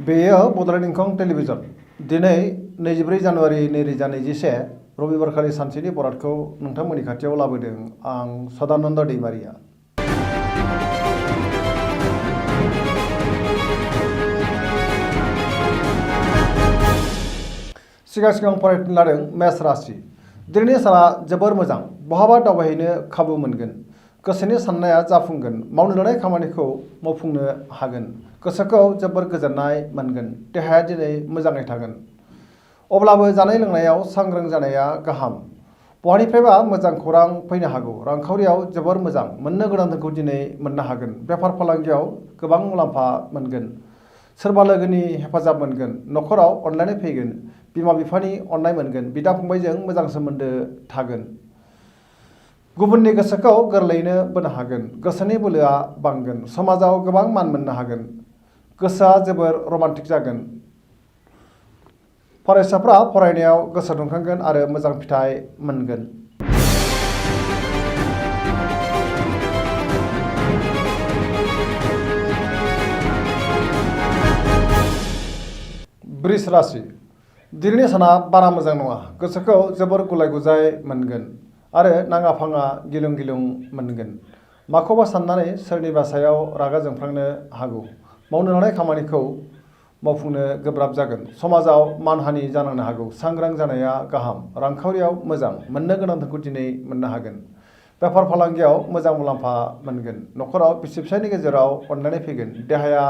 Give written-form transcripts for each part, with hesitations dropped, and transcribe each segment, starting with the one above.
बेयो बड'लेण्ड इंखं टेलिभिजन दिनै 24 जानुवारि 2021 रबिबारखालि सानसेनि बरादखौ नोंथांमोननि खाथियाव लाबोदों आं सदानन्द दैमारिया। सिगां फरायनो लादों मेष राशि। दिनैनि साना जोबोर मोजां, बहाबा दावबायहैनो खाबु मोनगोन, गोसोनि साननाया जाफुंगोन, मावनो लानाय खामानिखौ मावफुंनो हागोन, गोसोखौ जोबोर गोजोननाय मोनगोन, देहाया दिनै मोजाङै थागोन। अब्लाबो जानाय लोंनायाव सांग्रां जानाया गाहाम। बहानिफ्रायबा मोजां खौरां फैनो हागौ, रांखावरियाव जोबोर मोजां, मोननो गोनां धोनखौ दिनै मोननो हागोन, बेफार फालांगियाव गोबां मुलाम्फा मोनगोन, सोरबा लोगोनि हेफाजाब मोनगोन, न'खराव अनलायनाय फैगोन, बिमा बिफानि अननाय मोनगोन, बिदा फंबायजों मोजां सोमोन्दो थागोन, गुबुननि गोसोखौ गोरलैयैनो बोनो हागोन, गोसोनि बोलोआ बांगोन, समाजाव गोबां मान मोननो हागोन, गोसोआ जोबोर रमान्टिक जागोन। फरायसाफ्रा फरायनायाव गोसो दुंखांगोन आरो मोजां फिथाइ मोनगोन। वृष राशि। दिनैनि साना बारा मोजां नङा, गोसोखौ जोबोर गुलाय गुजाय मोनगोन आरो नाङा फाङा गिलुं गिलुं मोनगोन। माखौबा साननानै सोरनिबा सायाव रागा जोंफ्लांनो हागौ, मावनो लानाय खामानिखौ मावफुंनो गोब्राब जागोन, समाजाव मानहानि जानांनो हागौ, सांग्रां जानाया गाहाम, रांखावरियाव मोजां, मोननो गोनां धोनखौ दिनै मोननो हागोन, बेफार फालांगियाव मोजां मुलाम्फा मोनगोन, न'खराव बिसि फिसायनि गेजेराव अनलायनाय फैगोन, देहाया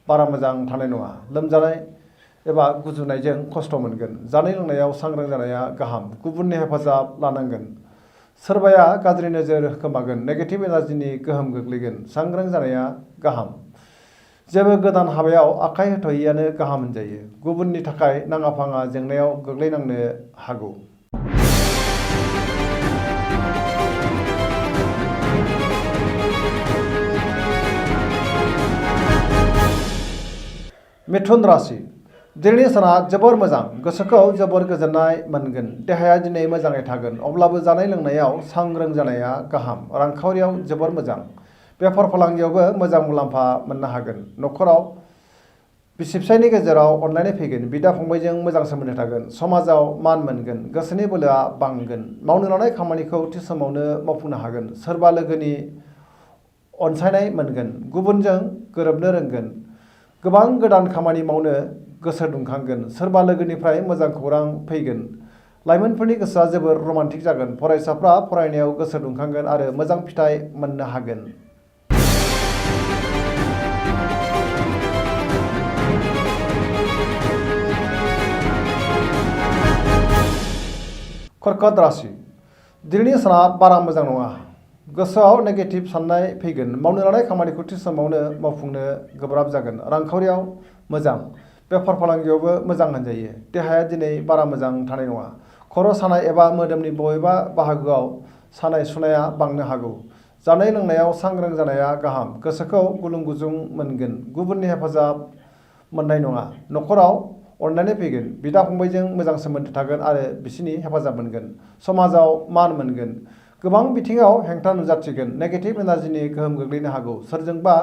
बारा मोजां थानाय नङा, लोमजानाय एबा गुजुनायजों खस्थ' मोनगोन, जानाय लोंनायाव सांग्रां जानाया गाहाम, गुबुननि हेफाजाब लानांगोन, सोरबाया गाज्रि नोजोर खोमागोन, नेगेटिभ एनार्जिनि गोहोम गोग्लैगोन, सांग्रां जानाया गाहाम। जेबो गोदान हाबायाव आखाइ होथ'यैआनो गाहाम होनजायो, गुबुननि थाखाय नाङा फाङा जेंनायाव गोग्लैनांनो हागौ। मिथुन राशि। दिनैनि साना जोबोर मोजां, गोसोखौ जोबोर गोजोननाय मोनगोन, देहाया दिनै मोजाङै थागोन, अब्लाबो जानाय लोंनायाव सांग्रां जानाया गाहाम, रांखावरियाव जोबोर मोजां, बेफार फालांगियावबो मोजां मुलाम्फा मोननो हागोन, न'खराव बिसि फिसायनि गेजेराव अनलायनाय फैगोन, बिदा फंबायजों मोजां सोमोन्दो थागोन, समाजाव मान मोनगोन, गोसोनि बोलोआ बांगोन, मावनो लानाय खामानिखौ थि समावनो मावफुंनो हागोन, सोरबा लोगोनि अनसायनाय मोनगोन, गुबुनजों गोरोबनो रोंगोन, गोबां गोदान खामानि मावनो गोसो दुंखांगोन, सोरबा लोगोनिफ्राय मोजां खौरां फैगोन, लाइमोनफोरनि गोसोआ जोबोर रमान्टिक जागोन, फरायसाफ्रा फरायनायाव गोसो दुंखांगोन आरो मोजां फिथाइ मोननो हागोन। कर्कट राशि। दिनैनि साना बारा मोजां नङा, गोसोआव नेगेटिभ साननाय फैगोन, मावनो लानाय खामानिखौ थि समावनो मावफुंनो गोब्राब जागोन, रांखावरियाव मोजां, बेफार फालांगियावबो मोजां होनजायो, देहाया दिनै बारा मोजां थानाय नङा, खर' सानाय एबा मोदोमनि बबेबा बाहागोआव सानाय सुनाया बांनो हागौ, जानाय लोंनायाव सांग्रां जानाया गाहाम, गोसोखौ गुलुं गुजुं मोनगोन, गुबुननि हेफाजाब मोननाय नङा, न'खराव अनलायनाय फैगोन, बिदा फंबायजों मोजां सोमोन्दो थागोन आरो बिसोरनि हेफाजाब मोनगोन, समाजाव मान मोनगोन, गोबां बिथिङाव हेंथा नुजाथिगोन, नेगेटिभ एनार्जिनि गोहोम गोग्लैनो हागौ, सोरजोंबा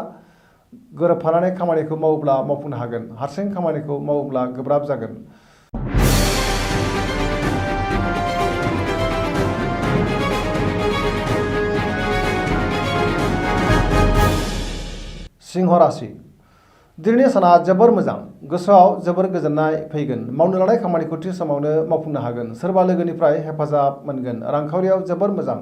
गोरोबफानानै खामानिखौ मावोब्ला मावफुंनो हागोन, हारसिं खामानिखौ मावोब्ला गोब्राब जागोन। सिंह राशि। दिनैनि साना जोबोर मोजां, गोसोआव जोबोर गोजोननाय फैगोन, मावनो लानाय खामानिखौ थि समावनो मावफुंनो हागोन, सोरबा लोगोनिफ्राय हेफाजाब मोनगोन, रांखावरियाव जोबोर मोजां,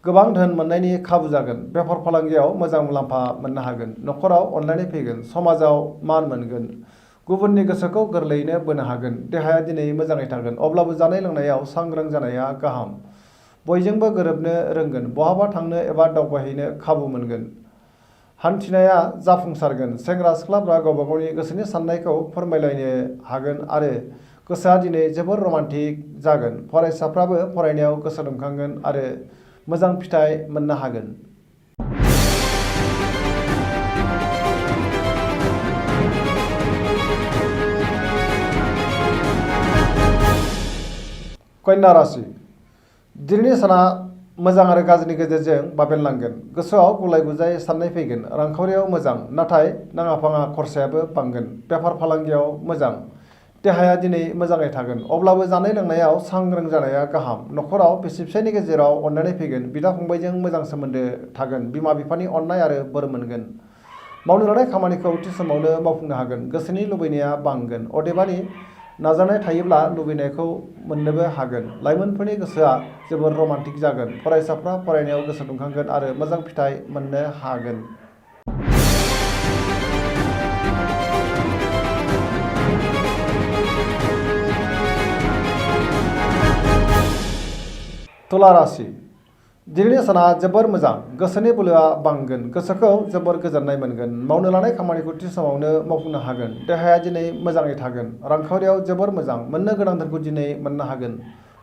गोबां धोन मोननायनि खाबु जागोन, बेफार फालांगियाव मोजां मुलाम्फा मोननो हागोन, न'खराव अनलायनाय फैगोन, समाजाव मान मोनगोन, गुबुननि गोसोखौ गोरलैयैनो बोनो हागोन, देहाया दिनै मोजाङै थागोन, अब्लाबो जानाय लोंनायाव सांग्रां जानाया गाहाम, बयजोंबो गोरोबनो रोंगोन, बहाबा थांनो एबा दावबायहैनो खाबु मोनगोन, हान्थिनाया जाफुंसारगोन, सेंग्रा सिख्लाफ्रा गावबा गावनि गोसोनि साननायखौ फोरमायलायनो हागोन आरो गोसोआ दिनै जोबोर रमान्टिक जागोन, फरायसाफ्राबो फरायनायाव गोसो दुंखांगोन आरो मोजां फिथाइ मोननो हागोन। कन्या राशि। दिनैनि साना मोजां आरो गाज्रिनि गेजेरजों बाबेनलांगोन। गोसोआव गुलाय गुजाय साननाय फैगोन। रांखावरियाव मोजां, नाथाय नाङा फाङा खरसायाबो बांगोन। बेफार फालांगियाव मोजां, देहाया दिनै मोजाङै थागोन। अब्लाबो जानाय लोंनायाव सांग्रां जानाया गाहाम। नखराव बिसि फिसायनि गेजेराव अनलायनाय फैगोन। बिदा फंबायजों मोजां सोमोन्दो थागोन। बिमा बिफानि अननाय आरो बोर मोनगोन। मावनो लानाय खामानिखौ थि समावनो मावफुंनो हागोन। गोसोनि लुबैनाया बांगोन। अदेबानि नाजानाय थायोब्ला लुबैनायखौ मोननोबो हागोन। लाइमोनफोरनि गोसोआ जोबोर रमान्टिक जागोन। फरायसाफ्रा फरायनायाव गोसो दुंखांगोन आरो मोजां फिथाइ मोननो हागोन। तुला राशि। दिनैनि साना जोबोर मोजां। गोसोनि बोलोआ बांगोन। गोसोखौ जोबोर गोजोननाय मोनगोन। मावनो लानाय खामानिखौ थि समावनो मावफुंनो हागोन। देहाया दिनै मोजाङै थागोन। रांखावरियाव जोबोर मोजां। मोननो गोनां धोनखौ दिनै मोननो हागोन।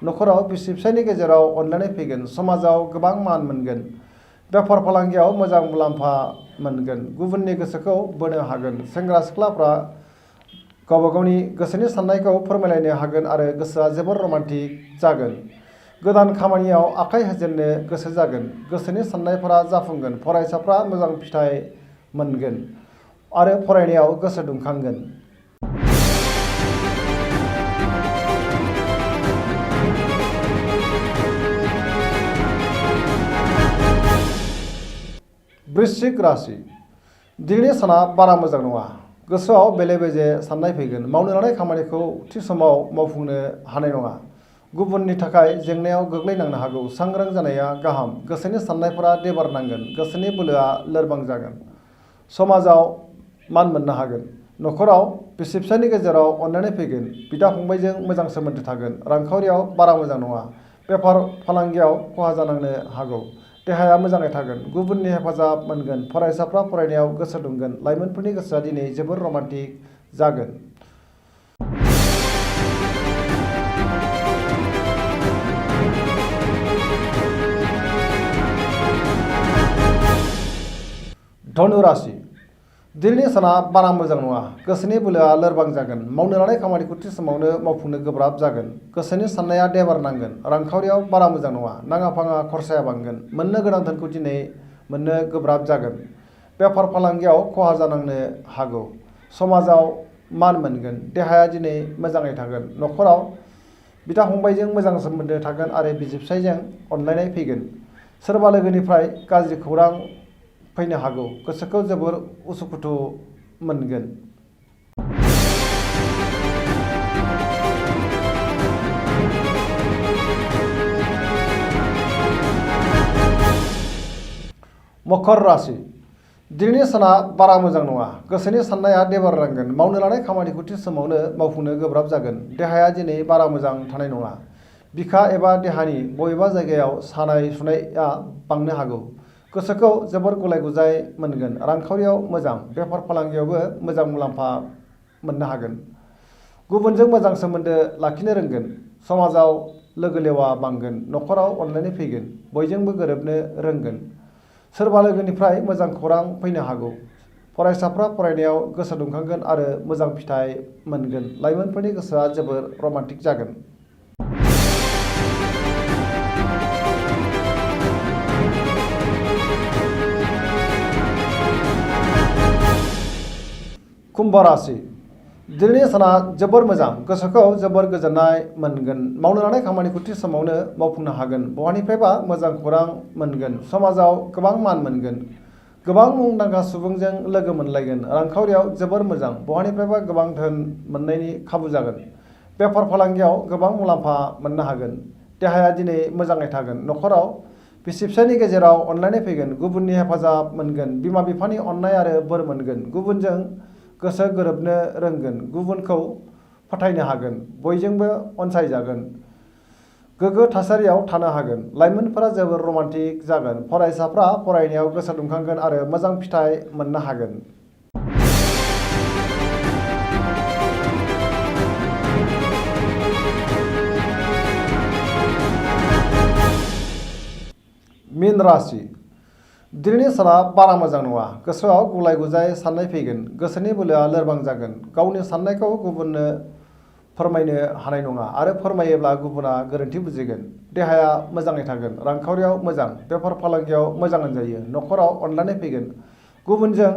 नखराव बिसि फिसायनि गेजेराव अनलायनाय फैगोन। समाजाव गोबां मान मोनगोन। बेफार फालांगियाव मोजां मुलाम्फा मोनगोन। गुबुननि गोसोखौ बोनो हागोन। सेंग्रा सिख्लाफ्रा गावबा गावनि गोसोनि साननायखौ फोरमायलायनो हागोन आरो गोसोआ जोबोर रमान्टिक जागोन। गोदान खामानियाव आखाइ होजेननो गोसो जागोन। गोसोनि साननायफोरा जाफुंगोन। फरायसाफ्रा मोजां फिथाइ मोनगोन आरो फरायनायाव गोसो दुंखांगोन। वृश्चिक राशि। दिनैनि साना बारा मोजां नङा। गोसोआव बेले बेजे साननाय फैगोन। मावनो लानाय खामानिखौ थि समाव मावफुंनो हानाय नङा। गुबुननि थाखाय जेंनायाव गोग्लैनांनो हागौ। सांग्रां जानाया गाहाम। गोसोनि साननायफोरा देबार नांगोन। गोसोनि बोलोआ लोरबां जागोन। समाजाव मान मोननो हागोन। नखराव बिसि फिसायनि गेजेराव अनलायनाय फैगोन। बिदा फंबायजों मोजां सोमोन्दो थागोन। रांखावरियाव बारा मोजां नङा। बेफार फालांगियाव खहा जानांनो हागौ। देहाया मोजाङै थागोन। गुबुननि हेफाजाब मोनगोन। फरायसाफ्रा फरायनायाव गोसो दुंगोन। लाइमोनफोरनि गोसोआ दिनै जोबोर रमान्टिक जागोन। धनु राशि। दिनैनि साना बारा मोजां नङा। गोसोनि बोलोआ लोरबां जागोन। मावनो लानाय खामानिखौ थि समावनो मावफुंनो गोब्राब जागोन। गोसोनि साननाया देबार नांगोन। रांखावरियाव बारा मोजां नङा। नाङा फाङा खरसाया बांगोन। मोननो गोनां धोनखौ दिनै मोननो गोब्राब जागोन। बेफार फालांगियाव खहा जानांनो हागौ। समाजाव मान मोनगोन। देहाया दिनै मोजाङै थागोन। नखराव बिदा फंबायजों मोजां सोमोन्दो थागोन आरो बिसि फिसायजों अनलायनाय फैगोन। सोरबा लोगोनिफ्राय गाज्रि खौरां फैनो हागौ। गोसोखौ जोबोर उसुखुथु मोनगोन। मकर राशि। दिनैनि साना बारा मोजां नङा। गोसोनि साननाया देबार नांगोन। मावनो लानाय खामानिखौ थि समावनो मावफुंनो गोब्राब जागोन। देहाया दिनै बारा मोजां थानाय नङा। बिखा एबा देहानि बबेबा जायगायाव सानाय सुनाया बांनो हागौ। गोसोखौ जोबोर गुलाय गुजाय मोनगोन। रांखावरियाव मोजां। बेफार फालांगियावबो मोजां मुलाम्फा मोननो हागोन। गुबुनजों मोजां सोमोन्दो लाखिनो रोंगोन। समाजाव लोगो लेवा बांगोन। नखराव अनलायनाय फैगोन। बयजोंबो गोरोबनो रोंगोन। सोरबा लोगोनिफ्राय मोजां खौरां फैनो हागौ। फरायसाफ्रा फरायनायाव गोसो दुंखांगोन आरो मोजां फिथाइ मोनगोन। लाइमोनफोरनि गोसोआ जोबोर रमान्टिक जागोन। कुम्भ राशि। दिनैनि साना जोबोर मोजां। गोसोखौ जोबोर गोजोननाय मोनगोन। मावनो लानाय खामानिखौ थि समावनो मावफुंनो हागोन। बहानिफ्रायबा मोजां खौरां मोनगोन। समाजाव गोबां मान मोनगोन। गोबां मुंदांखा सुबुंजों लोगो मोनलायगोन। रांखावरियाव जोबोर मोजां। बहानिफ्रायबा गोबां धोन मोननायनि खाबु जागोन। बेफार फालांगियाव गोबां मुलाम्फा मोननो हागोन। देहाया दिनै मोजाङै थागोन। नखराव बिसि फिसायनि गेजेराव अनलायनाय फैगोन। गुबुननि हेफाजाब मोनगोन। बिमा बिफानि अननाय आरो बोर मोनगोन। गुबुनजों गोसो गोरोबनो रोंगोन। गुबुनखौ फोथायनो हागोन। बयजोंबो अनसायजागोन। गोग्गो थासारियाव थानो हागोन। लाइमोनफोरा जोबोर रमान्टिक जागोन। फरायसाफ्रा फरायनायाव गोसो दुंखांगोन आरो मोजां फिथाइ मोननो हागोन। मीन राशि। दिनैनि साना बारा मोजां नङा। गोसोआव गुलाय गुजाय साननाय फैगोन। गोसोनि बोलोआ लोरबां जागोन। गावनि साननायखौ गुबुननो फोरमायनो हानाय नङा आरो फोरमायोब्ला गुबुना गोरोन्थि बुजिगोन। देहाया मोजाङै थागोन, रांखावरियाव मोजां, बेफार फालांगियाव मोजां जायो, न'खराव अनलायनाय फैगोन, गुबुनजों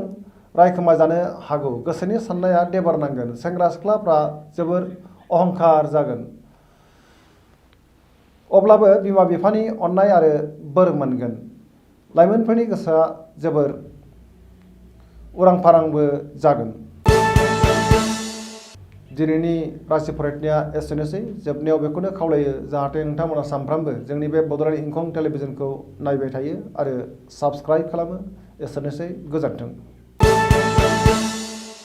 रायखोमा जानो हागौ, गोसोनि साननाया देबार नांगोन, सेंग्रा सिख्लाफ्रा जोबोर अहंखार जागोन। अब्लाबो बिमा बिफानि अननाय आरो बोर मोनगोन। लाइमोनफोरनि गोसोआ जोबोर उरां फारांबो जागोन। दिनैनि राशि फरायनाया एसेनोसै। जोबनायाव बेखौनो खावलायो जाहाथे नोंथांमोना सानफ्रामबो जोंनि बे बड'लेण्ड इंखं टेलिभिजनखौ नायबाय थायो आरो साबस्क्राइब खालामो। एसेनोसै, गोजोन्थों।